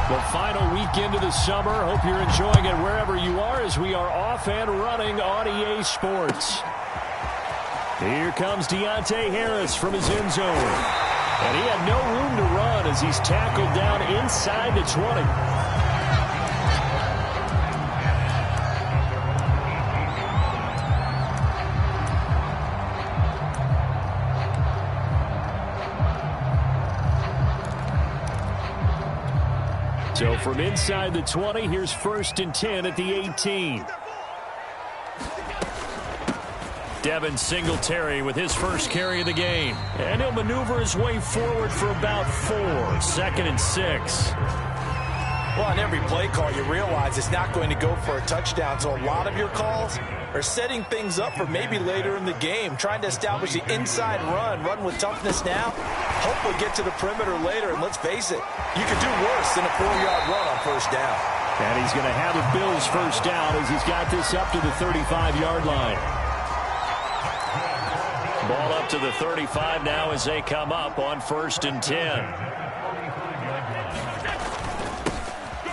The final weekend of the summer. Hope you're enjoying it wherever you are as we are off and running on EA Sports. Here comes Deontay Harris from his end zone. And he had no room to run as he's tackled down inside the 20. So from inside the 20, here's 1st and 10 at the 18. Devin Singletary with his first carry of the game. And he'll maneuver his way forward for about 4. 2nd and 6. Well, on every play call, you realize it's not going to go for a touchdown. So a lot of your calls are setting things up for maybe later in the game, trying to establish the inside run with toughness now. Hopefully get to the perimeter later, and let's face it, you could do worse than a 4-yard run on 1st down. And he's going to have the Bills 1st down as he's got this up to the 35-yard line. Ball up to the 35 now as they come up on 1st and 10.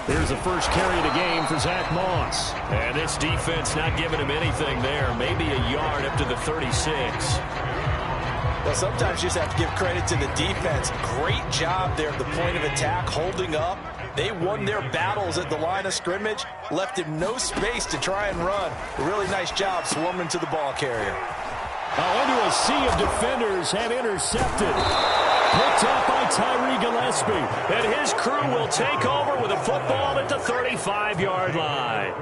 Here's the first carry of the game for Zach Moss. And this defense not giving him anything there. Maybe a yard up to the 36. Well, sometimes you just have to give credit to the defense. Great job there at the point of attack, holding up. They won their battles at the line of scrimmage, left him no space to try and run. A really nice job swarming to the ball carrier. Into a sea of defenders and intercepted. Picked up by Tyree Gillespie. And his crew will take over with a football at the 35-yard line.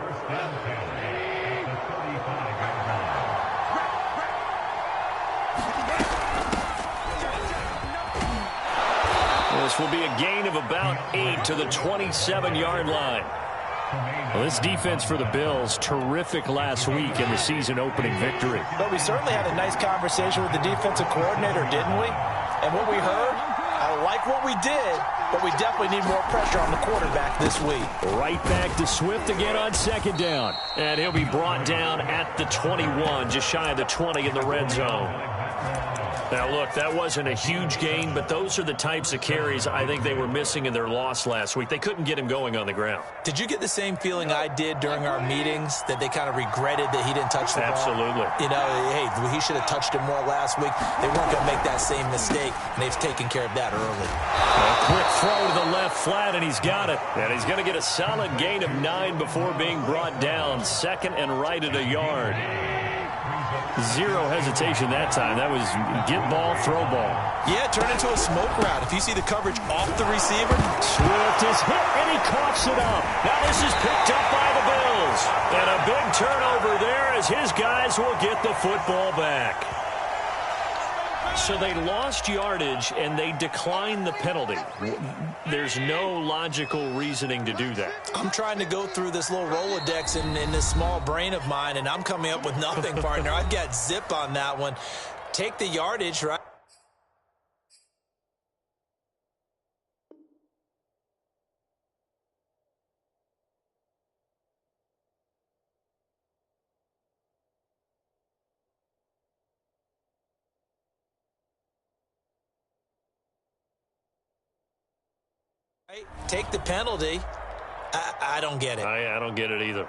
This will be a gain of about 8 to the 27-yard line. Well, this defense for the Bills, terrific last week in the season-opening victory. But we certainly had a nice conversation with the defensive coordinator, didn't we? And what we heard, I like what we did, but we definitely need more pressure on the quarterback this week. Right back to Swift again on 2nd down. And he'll be brought down at the 21, just shy of the 20 in the red zone. Now, look, that wasn't a huge gain, but those are the types of carries I think they were missing in their loss last week. They couldn't get him going on the ground. Did you get the same feeling I did during our meetings, that they kind of regretted that he didn't touch the ball? Absolutely. You know, hey, he should have touched it more last week. They weren't going to make that same mistake, and they've taken care of that early. A quick throw to the left flat, and he's got it. And he's going to get a solid gain of 9 before being brought down. 2nd and right at a yard. Zero hesitation that time. That was get ball, throw ball. Yeah, turn into a smoke route. If you see the coverage off the receiver. Swift is hit, and he coughs it up. Now this is picked up by the Bills. And a big turnover there as his guys will get the football back. So they lost yardage, and they declined the penalty. There's no logical reasoning to do that. I'm trying to go through this little Rolodex in this small brain of mine, and I'm coming up with nothing, partner. I've got zip on that one. Take the yardage, right? Take the penalty. I don't get it. I don't get it either.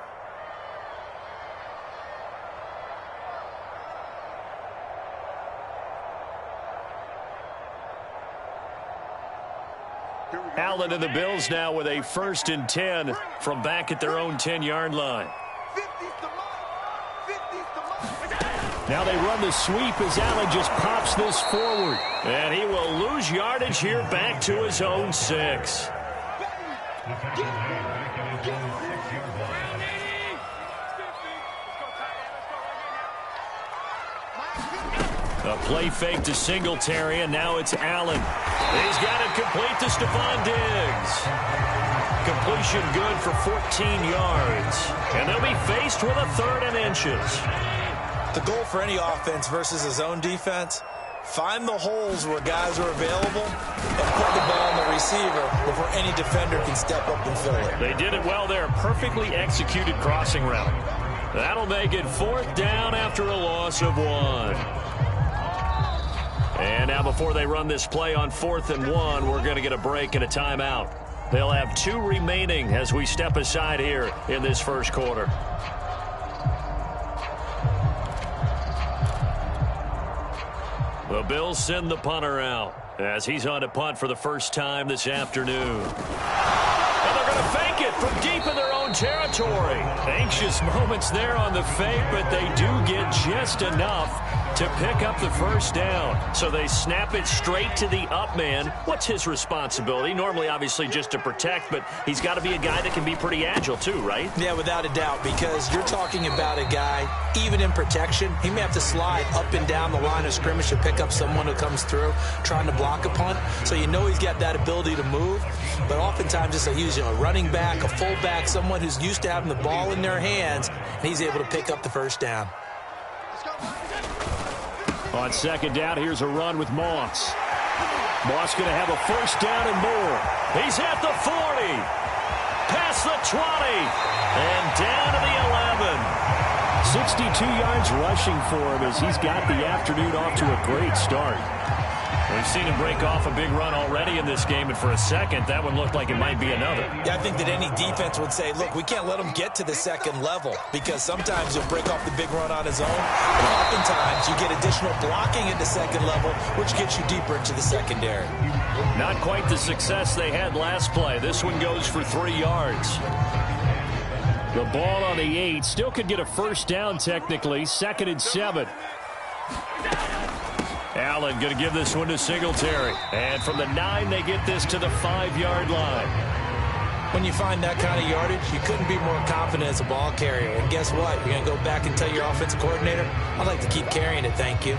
Allen and the Bills now with a 1st and 10 from back at their own 10-yard line. Now they run the sweep as Allen just pops this forward. And he will lose yardage here back to his own 6. A play fake to Singletary, and now it's Allen. He's got it complete to Stephon Diggs. Completion good for 14 yards. And they'll be faced with a 3rd and inches. The goal for any offense versus a zone defense, find the holes where guys are available and put the ball on the receiver before any defender can step up and fill it. They did it well there. Perfectly executed crossing route. That'll make it 4th down after a loss of 1. And now before they run this play on 4th and 1, we're going to get a break and a timeout. They'll have 2 remaining as we step aside here in this first quarter. The Bills send the punter out as he's on to punt for the first time this afternoon. And they're going to fake it from deep in their own territory. Anxious moments there on the fake, but they do get just enough to pick up the first down. So they snap it straight to the up man. What's his responsibility? Normally, obviously, just to protect, but he's got to be a guy that can be pretty agile too, right? Yeah, without a doubt, because you're talking about a guy, even in protection, he may have to slide up and down the line of scrimmage to pick up someone who comes through trying to block a punt. So you know he's got that ability to move, but oftentimes it's a running back, a fullback, someone who's used to having the ball in their hands, and he's able to pick up the first down. On second down, here's a run with Moss. Moss going to have a first down and more. He's at the 40, past the 20, and down to the 11. 62 yards rushing for him as he's got the afternoon off to a great start. We've seen him break off a big run already in this game, and for a second, that one looked like it might be another. Yeah, I think that any defense would say, look, we can't let him get to the second level, because sometimes he'll break off the big run on his own, but oftentimes you get additional blocking at the second level, which gets you deeper into the secondary. Not quite the success they had last play. This one goes for 3 yards. The ball on the 8, still could get a first down technically, 2nd and 7. Allen going to give this one to Singletary. And from the 9, they get this to the 5-yard line. When you find that kind of yardage, you couldn't be more confident as a ball carrier. And guess what? You're going to go back and tell your offensive coordinator, I'd like to keep carrying it, thank you.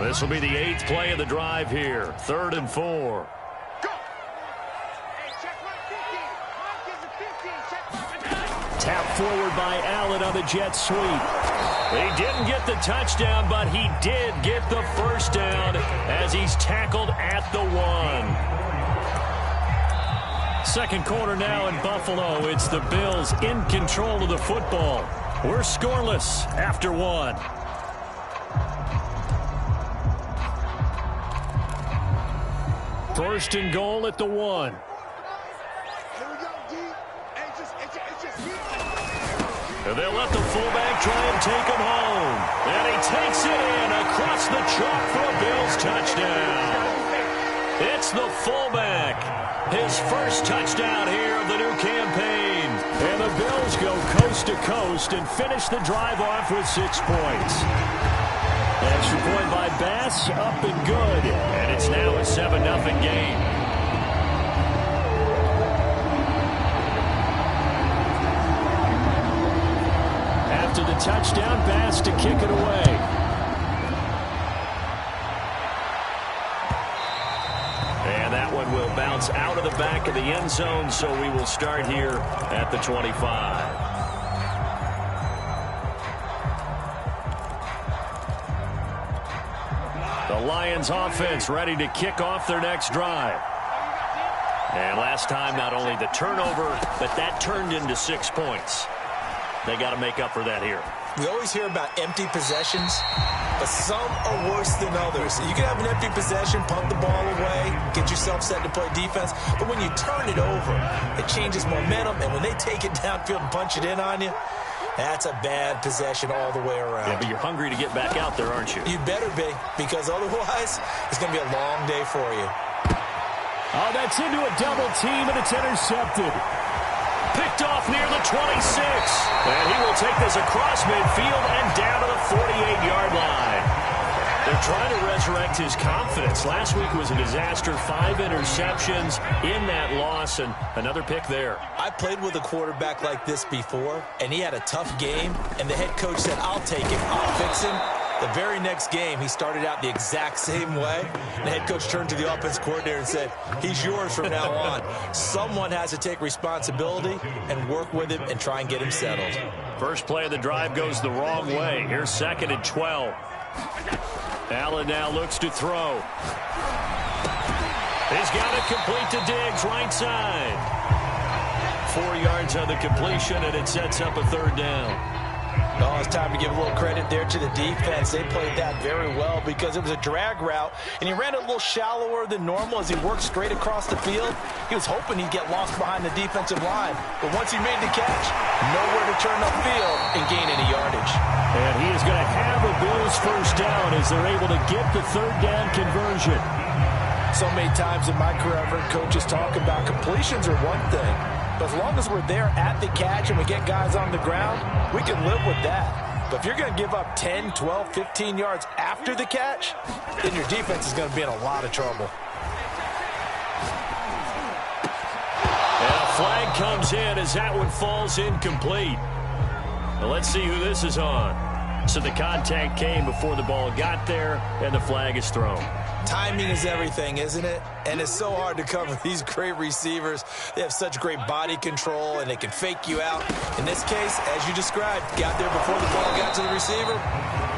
This will be the 8th play of the drive here. 3rd and 4. Tap forward by Allen on the jet sweep. He didn't get the touchdown, but he did get the first down as he's tackled at the 1. Second quarter now in Buffalo. It's the Bills in control of the football. We're scoreless after 1. First and goal at the 1. And they'll let the fullback try and take him home. And he takes it in across the chalk for a Bills touchdown. It's the fullback. His first touchdown here of the new campaign. And the Bills go coast to coast and finish the drive off with 6 points. Extra point by Bass, up and good. And it's now a 7-0 game. After the touchdown, Bass to kick it away. And that one will bounce out of the back of the end zone, so we will start here at the 25. The Lions offense ready to kick off their next drive. And last time, not only the turnover, but that turned into 6 points. They got to make up for that here. We always hear about empty possessions, but some are worse than others. You can have an empty possession, punt the ball away, get yourself set to play defense, but when you turn it over, it changes momentum, and when they take it downfield and punch it in on you, that's a bad possession all the way around. Yeah, but you're hungry to get back out there, aren't you? You better be, because otherwise, it's going to be a long day for you. Oh, that's into a double team, and it's intercepted. Picked off near the 26. And he will take this across midfield and down to the 48-yard line. They're trying to resurrect his confidence. Last week was a disaster. 5 interceptions in that loss, and another pick there. I played with a quarterback like this before, and he had a tough game, and the head coach said, I'll take him, I'll fix him. The very next game, he started out the exact same way. The head coach turned to the offense coordinator and said, he's yours from now on. Someone has to take responsibility and work with him and try and get him settled. First play of the drive goes the wrong way. Here's 2nd and 12. Allen now looks to throw. He's got it complete to Diggs, right side. 4 yards on the completion, and it sets up a 3rd down. Oh, it's time to give a little credit there to the defense. They played that very well because it was a drag route, and he ran it a little shallower than normal as he worked straight across the field. He was hoping he'd get lost behind the defensive line, but once he made the catch, nowhere to turn upfield and gain any yardage. And he is going to have a Bills first down as they're able to get the third down conversion. So many times in my career, I've heard coaches talk about completions are one thing, but as long as we're there at the catch and we get guys on the ground, we can live with that. But if you're going to give up 10, 12, 15 yards after the catch, then your defense is going to be in a lot of trouble. And a flag comes in as that one falls incomplete. Well, let's see who this is on. So the contact came before the ball got there, and the flag is thrown. Timing is everything, isn't it? And it's so hard to cover these great receivers. They have such great body control, and they can fake you out. In this case, as you described, got there before the ball got to the receiver.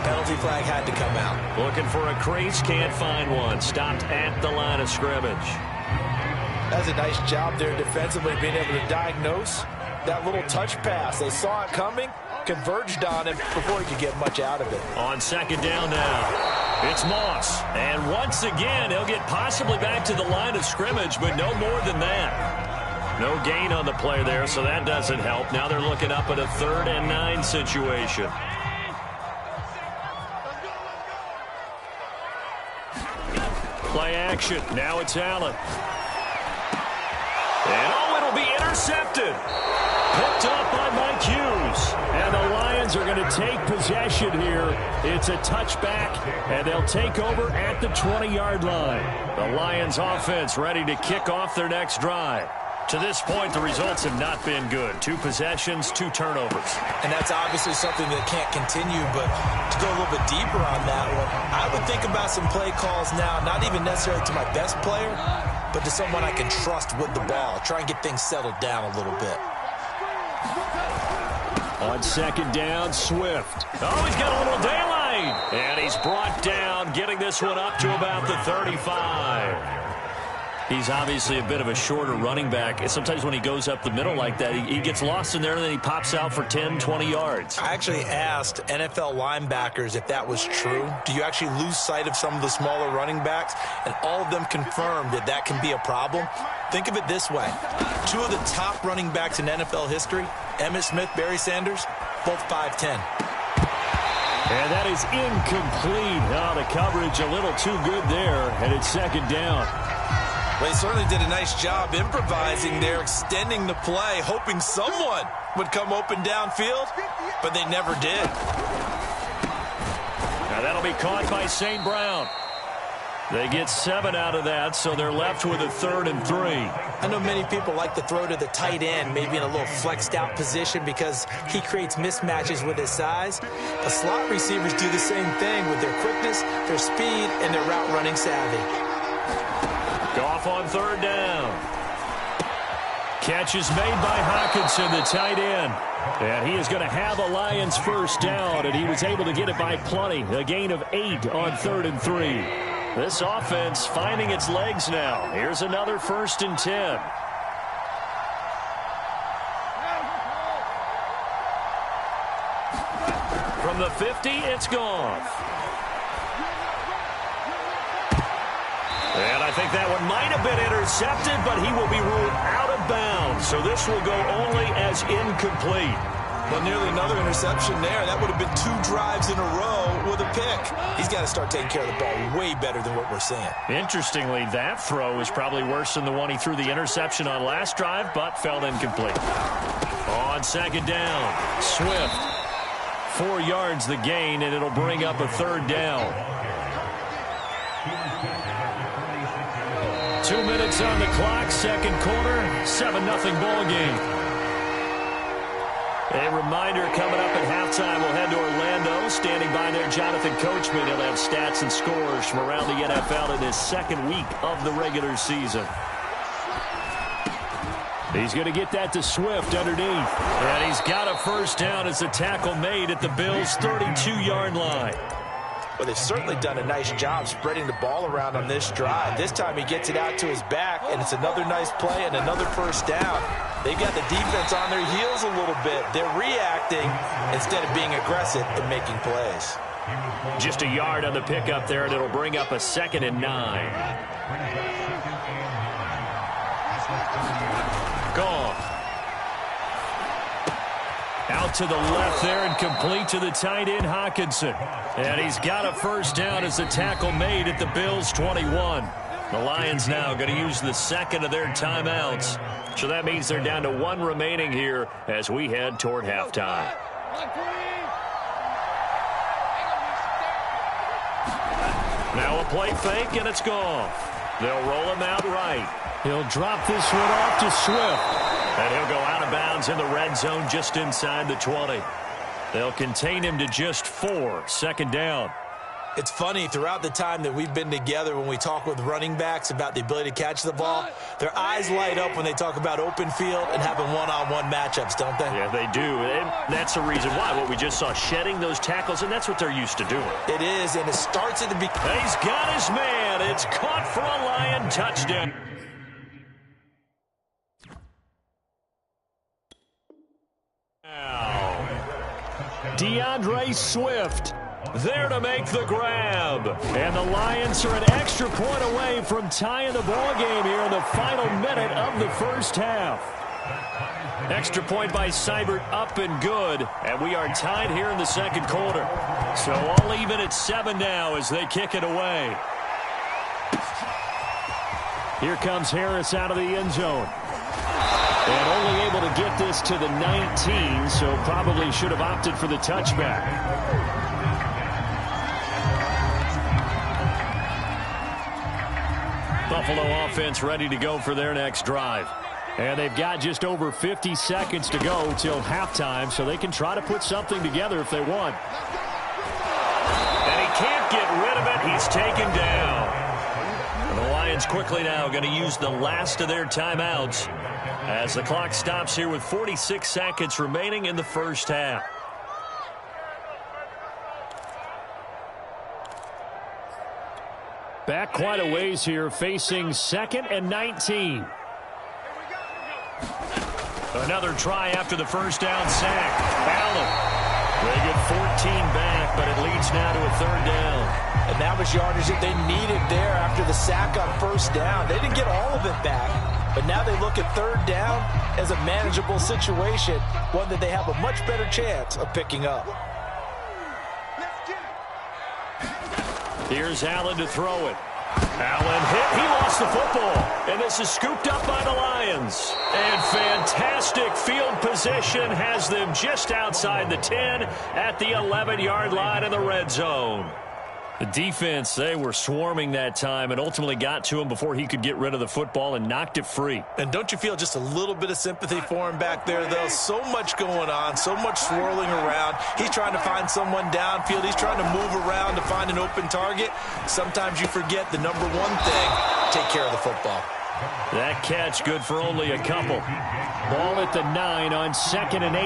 Penalty flag had to come out. Looking for a crease, can't find one. Stopped at the line of scrimmage. That's a nice job there defensively, being able to diagnose that little touch pass. They saw it coming, converged on him before he could get much out of it. On second down now. It's Moss. And once again, he'll get possibly back to the line of scrimmage, but no more than that. No gain on the play there, so that doesn't help. Now they're looking up at a 3rd and 9 situation. Play action. Now it's Allen. And oh, it'll be intercepted. Picked up by Mike Hughes. And the Lions are going to take possession here. It's a touchback, and they'll take over at the 20-yard line. The Lions offense ready to kick off their next drive. To this point, the results have not been good. 2 possessions, 2 turnovers. And that's obviously something that can't continue, but to go a little bit deeper on that one, I would think about some play calls now, not even necessarily to my best player, but to someone I can trust with the ball. Try and get things settled down a little bit. On second down, Swift. Oh, he's got a little daylight. And he's brought down, getting this one up to about the 35. He's obviously a bit of a shorter running back. And sometimes when he goes up the middle like that, he gets lost in there, and then he pops out for 10, 20 yards. I actually asked NFL linebackers if that was true. Do you actually lose sight of some of the smaller running backs? And all of them confirmed that that can be a problem. Think of it this way. 2 of the top running backs in NFL history, Emmitt Smith, Barry Sanders, both 5'10". And that is incomplete. Oh, the coverage a little too good there, and it's second down. Well, he certainly did a nice job improvising there, extending the play, hoping someone would come open downfield, but they never did. Now that'll be caught by St. Brown. They get 7 out of that, so they're left with a 3rd and 3. I know many people like to throw to the tight end, maybe in a little flexed out position because he creates mismatches with his size. But slot receivers do the same thing with their quickness, their speed, and their route running savvy. Goff on 3rd down. Catch is made by Hockenson, the tight end. And he is going to have a Lions first down, and he was able to get it by plenty. A gain of 8 on 3rd and 3. This offense finding its legs now. Here's another 1st and 10. From the 50, it's Goff. And I think that one might have been intercepted, but he will be ruled out of bounds. So this will go only as incomplete. Well, nearly another interception there. That would have been 2 drives in a row with a pick. He's got to start taking care of the ball way better than what we're seeing. Interestingly, that throw is probably worse than the one he threw the interception on last drive, but fell incomplete. On second down, Swift. 4 yards the gain, and it'll bring up a 3rd down. 2 minutes on the clock, second quarter, 7-0 ball game. A reminder coming up at halftime, we'll head to Orlando. Standing by there, Jonathan Coachman. He'll have stats and scores from around the NFL in his 2nd week of the regular season. He's going to get that to Swift underneath. And he's got a first down as the tackle made at the Bills' 32-yard line. Well, they've certainly done a nice job spreading the ball around on this drive. This time he gets it out to his back, and it's another nice play and another first down. They've got the defense on their heels a little bit. They're reacting instead of being aggressive and making plays. Just a yard on the pickup there, and it'll bring up a 2nd and 9. Gone. Out to the left there and complete to the tight end, Hockenson. And he's got a first down as the tackle made at the Bills' 21. The Lions now going to use the second of their timeouts. So that means they're down to 1 remaining here as we head toward halftime. Now a play fake, and it's gone. They'll roll him out right. He'll drop this one off to Swift. And he'll go out of bounds in the red zone just inside the 20. They'll contain him to just 4, 2nd down. It's funny, throughout the time that we've been together, when we talk with running backs about the ability to catch the ball, their eyes light up when they talk about open field and having one-on-one matchups, don't they? Yeah, they do. And that's the reason why. What we just saw, shedding those tackles, and that's what they're used to doing. It is, and it starts at the beginning. He's got his man. It's caught for a Lion touchdown. Now, DeAndre Swift there to make the grab. And the Lions are an extra point away from tying the ball game here in the final minute of the first half. Extra point by Seibert, up and good. And we are tied here in the second quarter. So all even at 7 now as they kick it away. Here comes Harris out of the end zone. And only able to get this to the 19, so probably should have opted for the touchback. Buffalo offense ready to go for their next drive. And they've got just over 50 seconds to go till halftime, so they can try to put something together if they want. And he can't get rid of it. He's taken down. And the Lions quickly now going to use the last of their timeouts as the clock stops here with 46 seconds remaining in the first half. Back quite a ways here, facing 2nd and 19. Another try after the first down sack. Allen. They get 14 back, but it leads now to a 3rd down. And that was yardage that they needed there after the sack on first down. They didn't get all of it back, but now they look at 3rd down as a manageable situation, one that they have a much better chance of picking up. Here's Allen to throw it. Allen hit. He lost the football. And this is scooped up by the Lions. And fantastic field position has them just outside the 10 at the 11-yard line in the red zone. The defense, they were swarming that time and ultimately got to him before he could get rid of the football and knocked it free. And don't you feel just a little bit of sympathy for him back there, though? So much going on, so much swirling around. He's trying to find someone downfield. He's trying to move around to find an open target. Sometimes you forget the number one thing, take care of the football. That catch good for only a couple. Ball at the 9 on 2nd and 8.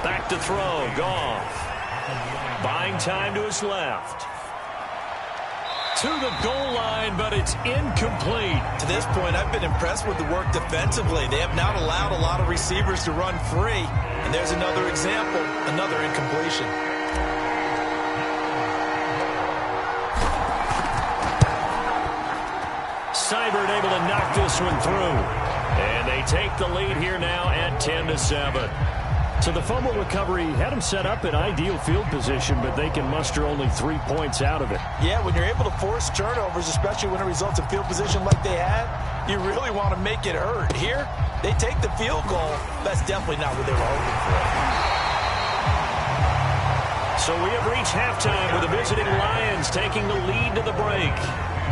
Back to throw, Goff. Buying time to his left. To the goal line, but it's incomplete. To this point, I've been impressed with the work defensively. They have not allowed a lot of receivers to run free. And there's another example, another incompletion. Seibert able to knock this one through. And they take the lead here now at 10-7. So the fumble recovery had them set up in ideal field position, but they can muster only 3 points out of it. Yeah, when you're able to force turnovers, especially when it results in field position like they had, you really want to make it hurt. Here, they take the field goal. That's definitely not what they were hoping for. So we have reached halftime with the visiting Lions taking the lead to the break.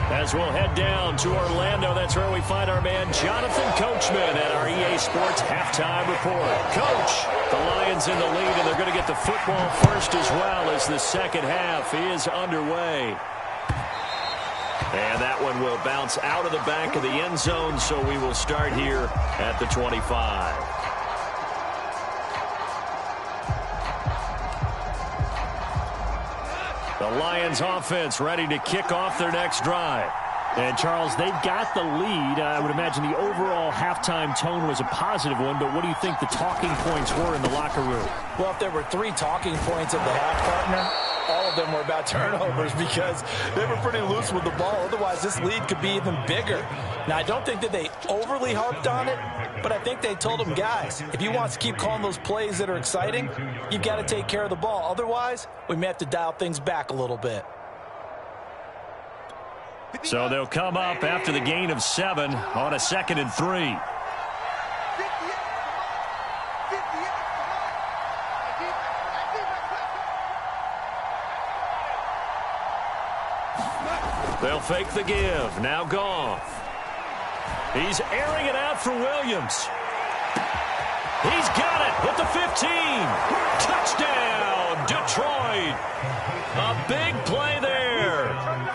As we'll head down to Orlando, that's where we find our man Jonathan Coachman at our EA Sports Halftime Report. Coach, the Lions in the lead, and they're going to get the football first as well as the second half is underway. And that one will bounce out of the back of the end zone, so we will start here at the 25. The Lions offense ready to kick off their next drive. And, Charles, they've got the lead. I would imagine the overall halftime tone was a positive one, but what do you think the talking points were in the locker room? Well, if there were 3 talking points at the half, partner, all of them were about turnovers because they were pretty loose with the ball. Otherwise, this lead could be even bigger. Now, I don't think that they overly harped on it, but I think they told them, guys, if you want to keep calling those plays that are exciting, you've got to take care of the ball. Otherwise, we may have to dial things back a little bit. So they'll come up after the gain of 7 on a 2nd and 3. They'll fake the give. Now Goff. He's airing it out for Williams. He's got it at the 15. Touchdown, Detroit. A big play there.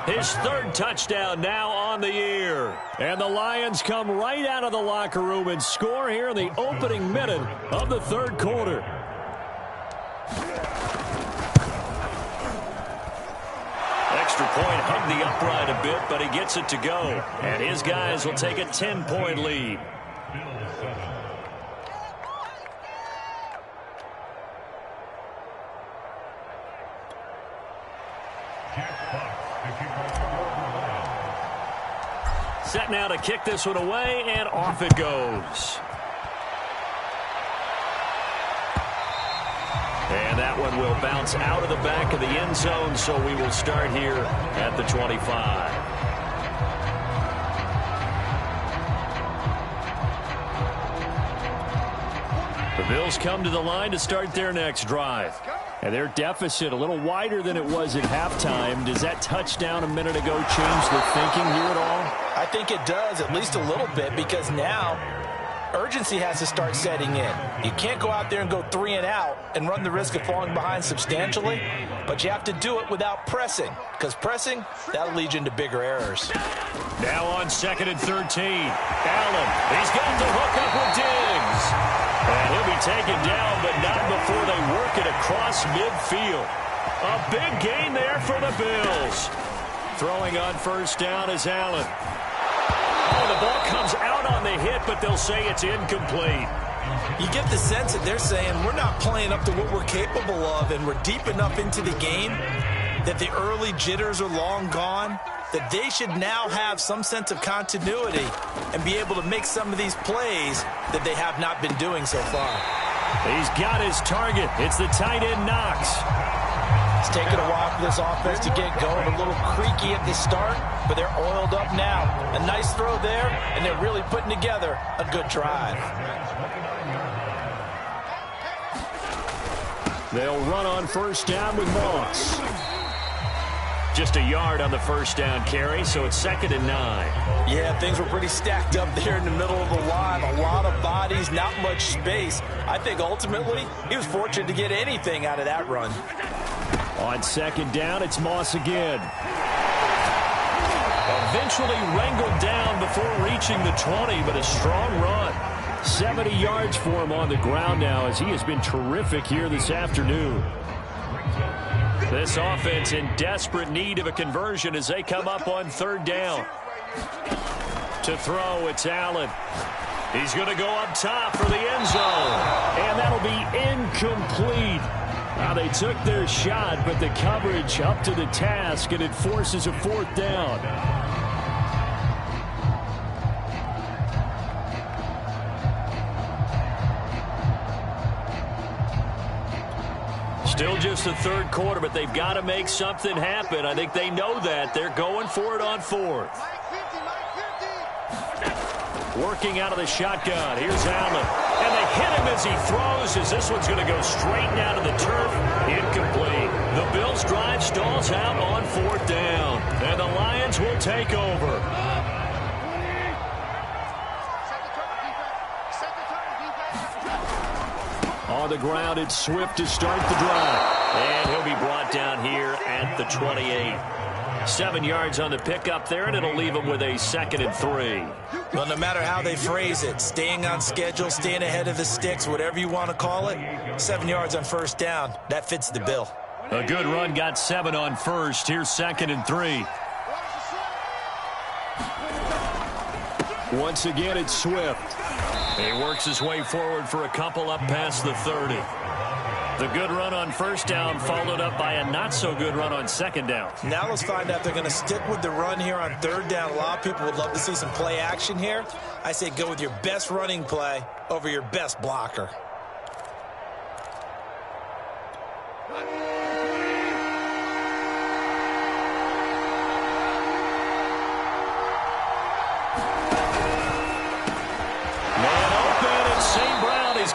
His 3rd touchdown now on the year. And the Lions come right out of the locker room and score here in the opening minute of the 3rd quarter. Extra point hugged the upright a bit, but he gets it to go. And his guys will take a 10-point lead. Set now to kick this one away, and off it goes. And that one will bounce out of the back of the end zone, so we will start here at the 25. The Bills come to the line to start their next drive. And their deficit a little wider than it was at halftime. Does that touchdown a minute ago change the thinking here at all? I think it does, at least a little bit, because now urgency has to start setting in. You can't go out there and go 3 and out and run the risk of falling behind substantially, but you have to do it without pressing, because pressing, that'll lead you into bigger errors. Now on 2nd and 13. Allen, he's got the hook up with Diggs. And he'll be taken down, but not before they work it across midfield. A big gain there for the Bills. Throwing on 1st down is Allen. Oh, the ball comes out on the hit, but they'll say it's incomplete. You get the sense that they're saying we're not playing up to what we're capable of, and we're deep enough into the game that the early jitters are long gone, that they should now have some sense of continuity and be able to make some of these plays that they have not been doing so far. He's got his target. It's the tight end Knox. It's taken a while for this offense to get going. A little creaky at the start, but they're oiled up now. A nice throw there, and they're really putting together a good drive. They'll run on 1st down with Moss. Just a yard on the 1st down carry, so it's 2nd and 9. Yeah, things were pretty stacked up there in the middle of the line. A lot of bodies, not much space. I think ultimately he was fortunate to get anything out of that run. On 2nd down, it's Moss again. Eventually wrangled down before reaching the 20, but a strong run. 70 yards for him on the ground now, as he has been terrific here this afternoon. This offense in desperate need of a conversion as they come up on 3rd down. To throw, it's Allen. He's going to go up top for the end zone. And that'll be incomplete. Now they took their shot, but the coverage up to the task, and it forces a 4th down. Still just the 3rd quarter, but they've got to make something happen. I think they know that. They're going for it on 4th. Working out of the shotgun. Here's Allen. And they hit him as he throws, as this one's going to go straight down to the turf. Incomplete. The Bills' drive stalls out on 4th down. And the Lions will take over. On the ground, it's Swift to start the drive. And he'll be brought down here at the 28. 7 yards on the pickup there, and it'll leave him with a 2nd and 3. Well, no matter how they phrase it, staying on schedule, staying ahead of the sticks, whatever you want to call it, 7 yards on 1st down, that fits the bill. A good run got 7 on 1st. Here's 2nd and 3. Once again, it's Swift. He works his way forward for a couple up past the 30. The good run on first down followed up by a not-so-good run on second down. Now let's find out if they're going to stick with the run here on third down. A lot of people would love to see some play action here. I say go with your best running play over your best blocker.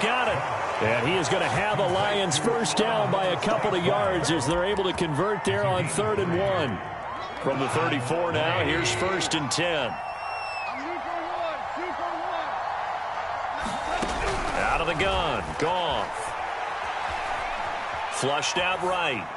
Got it. And he is going to have the Lions first down by a couple of yards as they're able to convert there on 3rd and 1. From the 34 now, here's 1st and 10. Out of the gun. Goff. Flushed out right.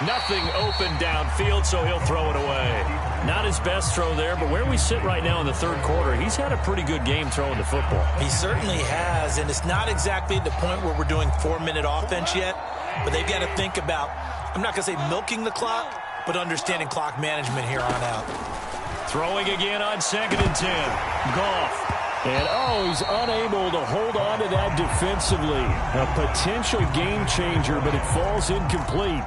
Nothing open downfield, so he'll throw it away. Not his best throw there, but where we sit right now in the third quarter, he's had a pretty good game throwing the football. He certainly has, and it's not exactly the point where we're doing 4-minute offense yet, but they've got to think about, I'm not going to say milking the clock, but understanding clock management here on out. Throwing again on 2nd and 10. Goff. And, he's unable to hold on to that defensively. A potential game changer, but it falls incomplete.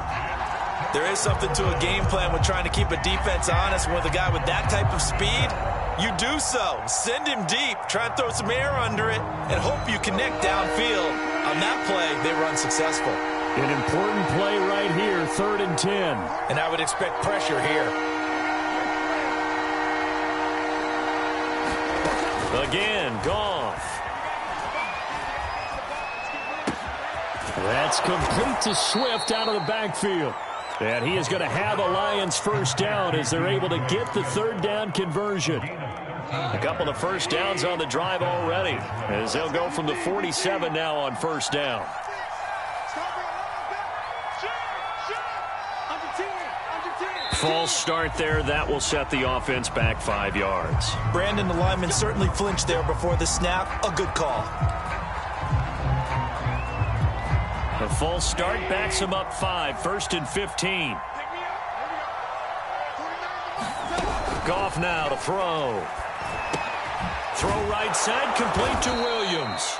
There is something to a game plan with trying to keep a defense honest. With a guy with that type of speed, you do so. Send him deep, try and throw some air under it, and hope you connect downfield. On that play, they were unsuccessful. An important play right here, 3rd and 10. And I would expect pressure here. Again, Goff. That's complete to Swift out of the backfield. And he is going to have a Lions first down as they're able to get the 3rd down conversion. A couple of first downs on the drive already as they'll go from the 47 now on first down. False start there. That will set the offense back 5 yards. Brandon, the lineman, certainly flinched there before the snap. A good call. The false start backs him up 5, 1st and 15. Goff now to throw. Throw right side, complete to Williams.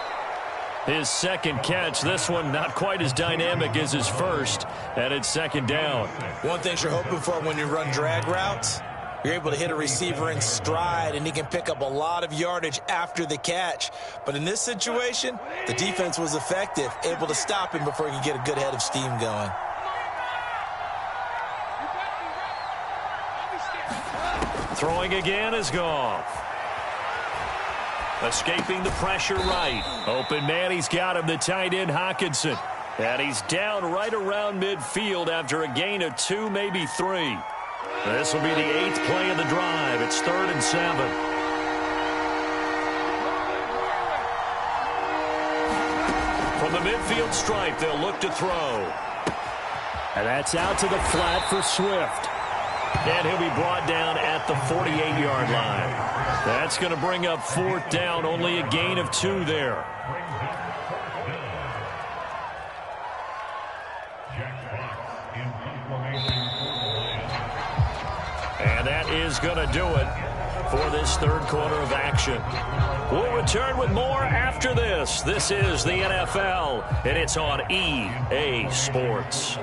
His second catch, this one not quite as dynamic as his first, and it's 2nd down. One thing you're hoping for when you run drag routes, you're able to hit a receiver in stride, and he can pick up a lot of yardage after the catch. But in this situation, the defense was effective, able to stop him before he could get a good head of steam going. Throwing again is Goff. Escaping the pressure right. Open man, he's got him, the tight end Hockenson. And he's down right around midfield after a gain of 2, maybe 3. This will be the 8th play of the drive. It's 3rd and 7. From the midfield stripe, they'll look to throw. And that's out to the flat for Swift. And he'll be brought down at the 48-yard line. That's going to bring up 4th down, only a gain of 2 there. And that is going to do it for this third quarter of action. We'll return with more after this. This is the NFL, and it's on EA Sports.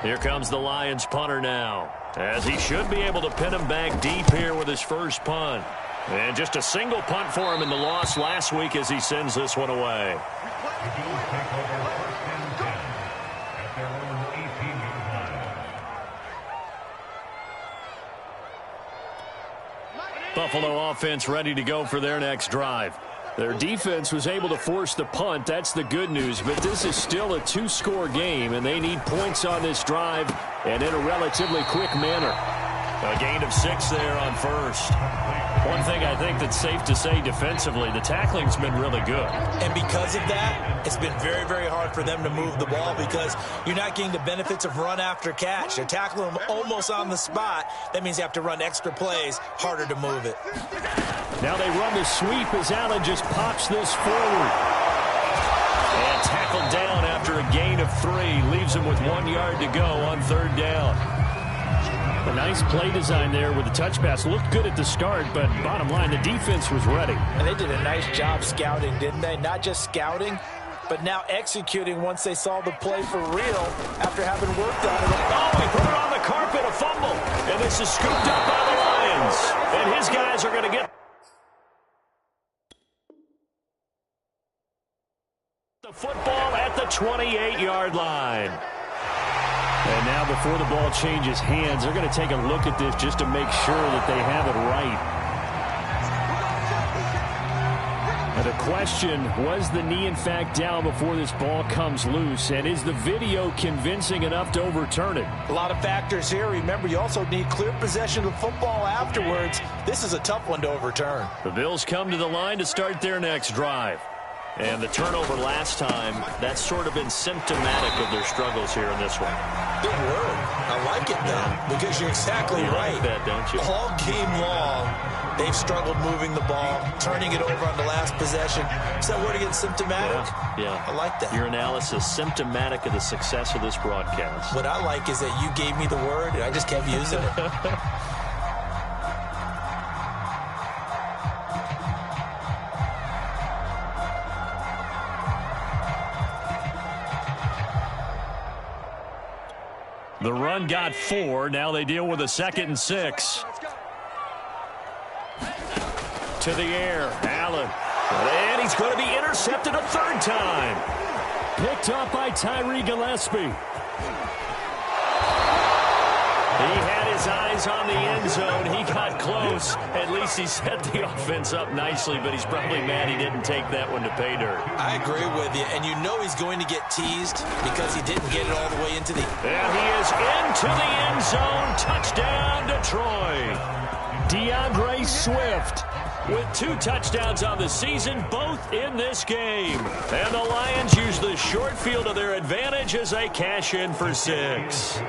Here comes the Lions punter now, as he should be able to pin him back deep here with his first punt. And just a single punt for him in the loss last week as he sends this one away. Buffalo offense ready to go for their next drive. Their defense was able to force the punt. That's the good news. But this is still a 2-score game, and they need points on this drive and in a relatively quick manner. A gain of 6 there on first. One thing I think that's safe to say defensively, the tackling's been really good. And because of that, it's been very, very hard for them to move the ball because you're not getting the benefits of run after catch. They're tackling them almost on the spot. That means you have to run extra plays, harder to move it. Now they run the sweep as Allen just pops this forward. And tackled down after a gain of 3. Leaves him with 1 yard to go on 3rd down. A Nice play design there with the touch pass. Looked good at the start, but bottom line, the defense was ready. And they did a nice job scouting, didn't they? Not just scouting, but now executing once they saw the play for real after having worked on it. Oh, he put it on the carpet, a fumble. And this is scooped up by the Lions. And his guys are going to get the football at the 28-yard line. And now before the ball changes hands, they're going to take a look at this just to make sure that they have it right. And the question, was the knee in fact down before this ball comes loose? And is the video convincing enough to overturn it? A lot of factors here. Remember, you also need clear possession of the football afterwards. This is a tough one to overturn. The Bills come to the line to start their next drive. And the turnover last time, that's sort of been symptomatic of their struggles here in this one. Good word. I like it, though, because you're exactly right. Like that, don't you? All game long, they've struggled moving the ball, turning it over on the last possession. Is that word again, symptomatic? Yeah. I like that. Your analysis, symptomatic of the success of this broadcast. What I like is that you gave me the word, and I just kept using it. The run got 4. Now they deal with a 2nd and 6. To the air. Allen. And he's going to be intercepted a 3rd time. Picked up by Tyree Gillespie. He had his eyes on the end zone. He got close. At least he set the offense up nicely, but he's probably mad he didn't take that one to pay dirt. I agree with you, and you know he's going to get teased because he didn't get it all the way into the... And he is into the end zone. Touchdown, Detroit. DeAndre Swift with 2 touchdowns on the season, both in this game. And the Lions use the short field to their advantage as they cash in for 6.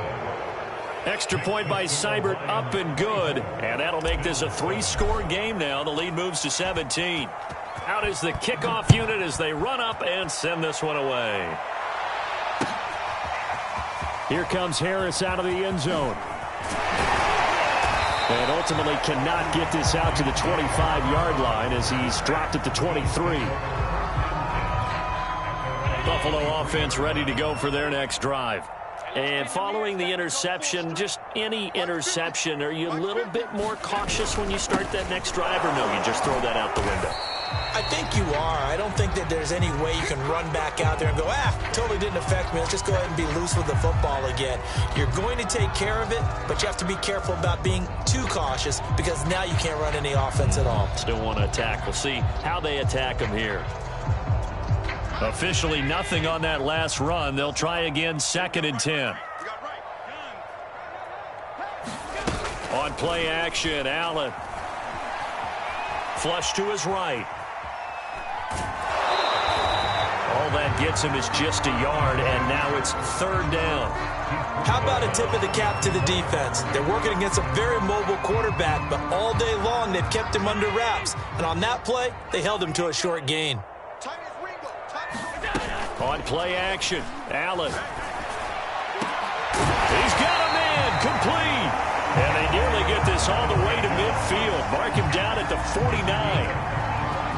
Extra point by Seibert, up and good. And that'll make this a 3-score game now. The lead moves to 17. Out is the kickoff unit as they run up and send this one away. Here comes Harris out of the end zone. And ultimately cannot get this out to the 25-yard line as he's dropped at the 23. Buffalo offense ready to go for their next drive. And following the interception, just any interception, are you a little bit more cautious when you start that next drive, or no, you just throw that out the window? I think you are. I don't think that there's any way you can run back out there and go, totally didn't affect me. Let's just go ahead and be loose with the football again. You're going to take care of it, but you have to be careful about being too cautious because now you can't run any offense at all. Still want to attack. We'll see how they attack them here. Officially nothing on that last run. They'll try again, 2nd and 10. On play action, Allen. Flush to his right. All that gets him is just a yard, and now it's 3rd down. How about a tip of the cap to the defense? They're working against a very mobile quarterback, but all day long they've kept him under wraps. And on that play, they held him to a short gain. On play action, Allen. He's got a man, complete. And they nearly get this all the way to midfield. Mark him down at the 49.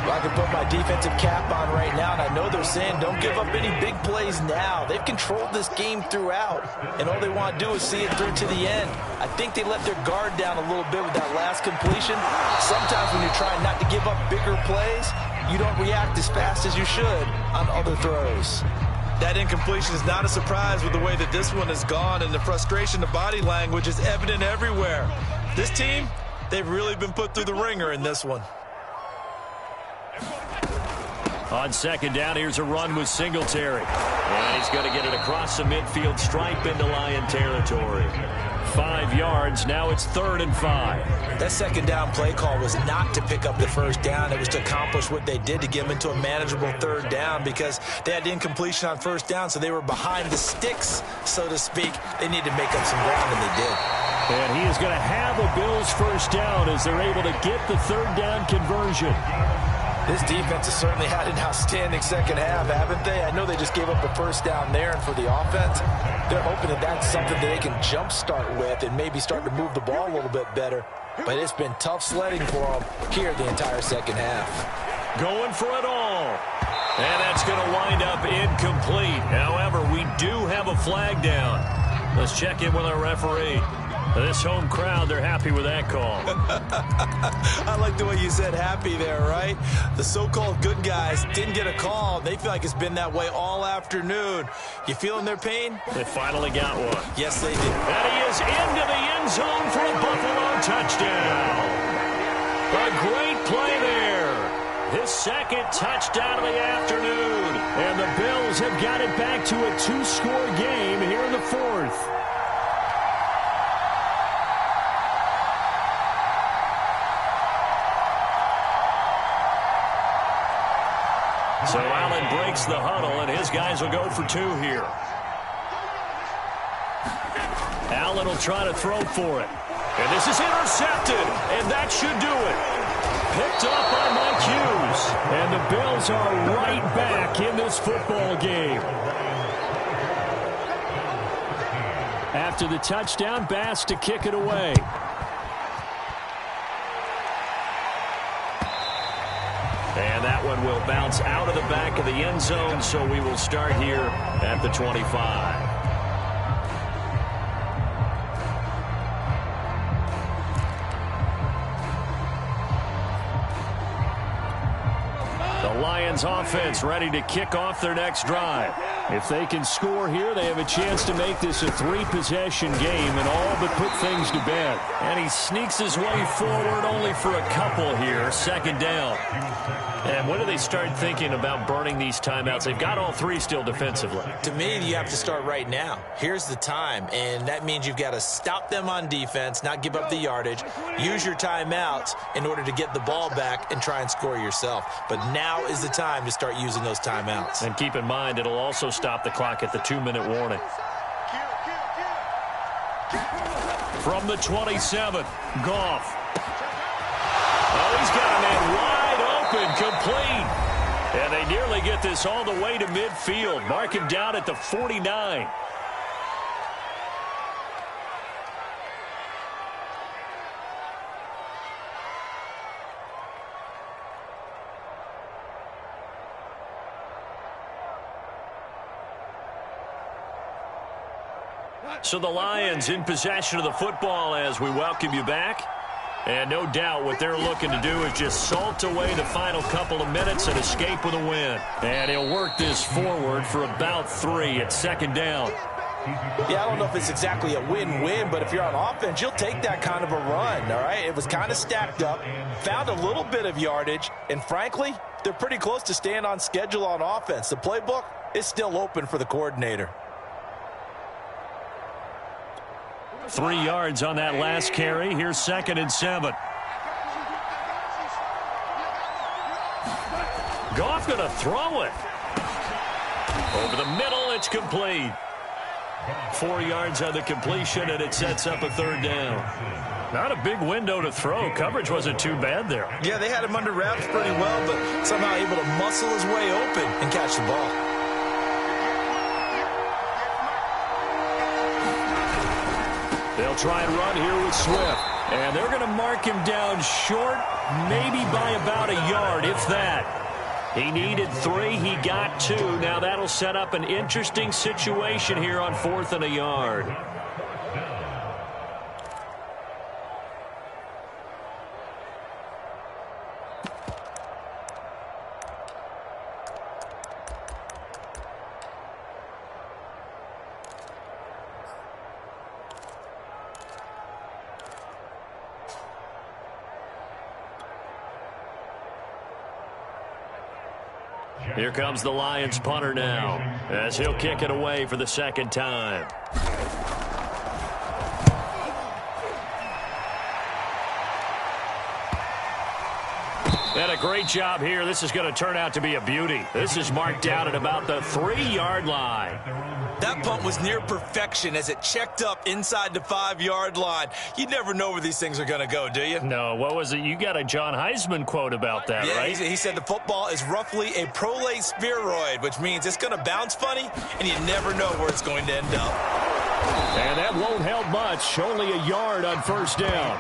Well, I can put my defensive cap on right now, and I know they're saying don't give up any big plays now. They've controlled this game throughout, and all they want to do is see it through to the end. I think they let their guard down a little bit with that last completion. Sometimes when you're trying not to give up bigger plays, you don't react as fast as you should on other throws. That incompletion is not a surprise with the way that this one has gone, and the frustration, the body language is evident everywhere. This team, they've really been put through the ringer in this one. On 2nd down, here's a run with Singletary. And he's going to get it across the midfield stripe into Lion territory. 5 yards. Now it's 3rd and 5. That 2nd down play call was not to pick up the 1st down. It was to accomplish what they did to get them into a manageable 3rd down because they had incompletion on 1st down, so they were behind the sticks, so to speak. They needed to make up some ground, and they did. And he is going to have a Bills 1st down as they're able to get the 3rd down conversion. This defense has certainly had an outstanding second half, haven't they? I know they just gave up a first down there, and for the offense, they're hoping that that's something that they can jumpstart with and maybe start to move the ball a little bit better. But it's been tough sledding for them here the entire second half. Going for it all. And that's going to wind up incomplete. However, we do have a flag down. Let's check in with our referee. This home crowd, they're happy with that call. I like the way you said happy there, right? The so-called good guys didn't get a call. They feel like it's been that way all afternoon. You feeling their pain? They finally got one. Yes, they did. And he is into the end zone for a Buffalo touchdown. A great play there. His second touchdown of the afternoon. And the Bills have got it back to a 2-score game here in the fourth. So Allen breaks the huddle, and his guys will go for 2 here. Allen will try to throw for it. And this is intercepted, and that should do it. Picked up by Mike Hughes. And the Bills are right back in this football game. After the touchdown, Bass to kick it away. And that one will bounce out of the back of the end zone, so we will start here at the 25. The Lions offense ready to kick off their next drive. If they can score here, they have a chance to make this a 3-possession game and all but put things to bed. And he sneaks his way forward only for a couple here. Second down. And when do they start thinking about burning these timeouts? They've got all 3 still defensively. To me, you have to start right now. Here's the time, and that means you've got to stop them on defense, not give up the yardage, use your timeouts in order to get the ball back and try and score yourself. But now is the time to start using those timeouts. And keep in mind, it'll also stop the clock at the 2-minute warning. From the 27, Goff. Oh, he's got a man wide open, complete. And they nearly get this all the way to midfield. Mark him down at the 49. So the Lions in possession of the football as we welcome you back. And no doubt what they're looking to do is just salt away the final couple of minutes and escape with a win. And he'll work this forward for about 3 at second down. Yeah, I don't know if it's exactly a win-win, but if you're on offense, you'll take that kind of a run, all right? It was kind of stacked up, found a little bit of yardage, and frankly, they're pretty close to staying on schedule on offense. The playbook is still open for the coordinator. 3 yards on that last carry. Here's 2nd and 7. Goff going to throw it. Over the middle, it's complete. 4 yards on the completion, and it sets up a 3rd down. Not a big window to throw. Coverage wasn't too bad there. Yeah, they had him under wraps pretty well, but somehow able to muscle his way open and catch the ball. They'll try and run here with Swift. And they're going to mark him down short, maybe by about a yard, if that. He needed 3. He got 2. Now that'll set up an interesting situation here on 4th and a yard. Here comes the Lions punter now, as he'll kick it away for the 2nd time. And a great job here. This is going to turn out to be a beauty. This is marked out at about the 3-yard line. That punt was near perfection as it checked up inside the 5-yard line. You never know where these things are going to go, do you? No, what was it? You got a John Heisman quote about that, yeah, right? He said the football is roughly a prolate spheroid, which means it's going to bounce funny, and you never know where it's going to end up. And that won't help much. Only a yard on first down.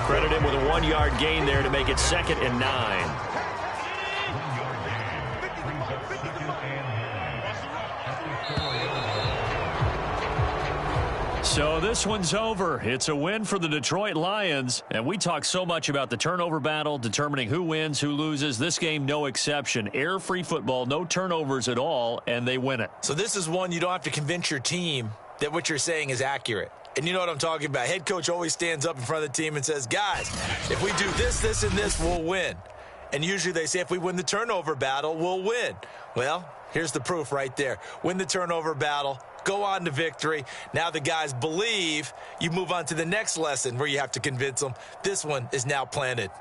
Credit him with a 1-yard gain there to make it 2nd and 9. So this one's over. It's a win for the Detroit Lions. And we talk so much about the turnover battle, determining who wins, who loses. This game, no exception. Air-free football, no turnovers at all, and they win it. So this is one you don't have to convince your team that what you're saying is accurate. And you know what I'm talking about. Head coach always stands up in front of the team and says, guys, if we do this, this, and this, we'll win. And usually they say if we win the turnover battle, we'll win. Well, here's the proof right there. Win the turnover battle. Go on to victory. Now the guys believe. You move on to the next lesson where you have to convince them. This one is now planted.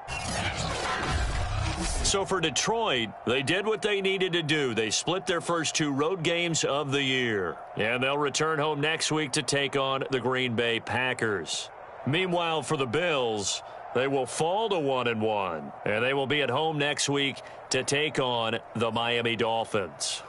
So for Detroit, they did what they needed to do. They split their first 2 road games of the year. And they'll return home next week to take on the Green Bay Packers. Meanwhile, for the Bills, they will fall to 1-1. And they will be at home next week to take on the Miami Dolphins.